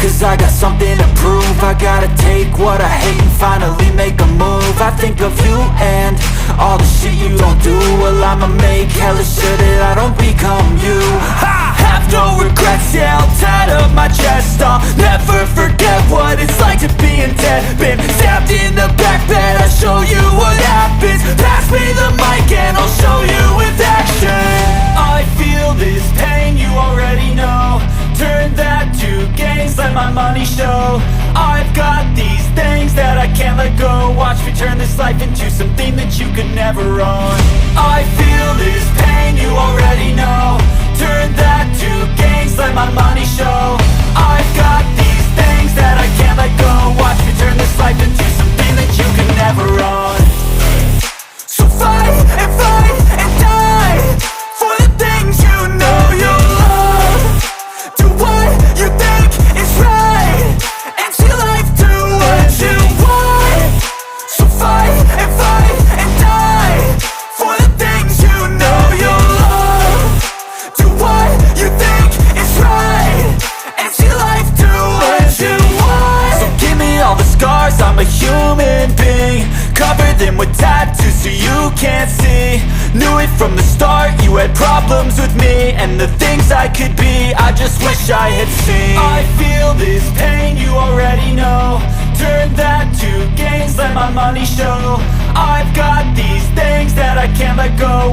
cause I got something to prove. I gotta take what I hate and finally make a move. I think of you and all the shit you don't do. Well, I'ma make hella sure that I don't become you. I have no regrets, yeah, I'll tie up my chest. I'll never forget what it's like to be in debt. Been stabbed in the back bed, I'll show you what happens. Pass me the mic and I'll show you with action. I feel this pain, you already know. Turn that to gains, let my money show. I've got these things that I can't let go. Watch me turn this life into something that you could never own. I feel this pain, you already know. Turn that to gains, let my money show. I've got these things that I can't let go. Watch me turn this life into something that you could never own. So fight and die for the things you know you love. Do what you think is right and see life do what you want. So fight and die for the things you know you love. Do what you think is right and see life do what you want. So give me all the scars, I'm a human being. Cover them with tattoos so you can't see. Knew it from the start, you had problems with me and the things I could be, I just wish I had seen. I feel this pain, you already know. Turn that to gains, let my money show. I've got these things that I can't let go.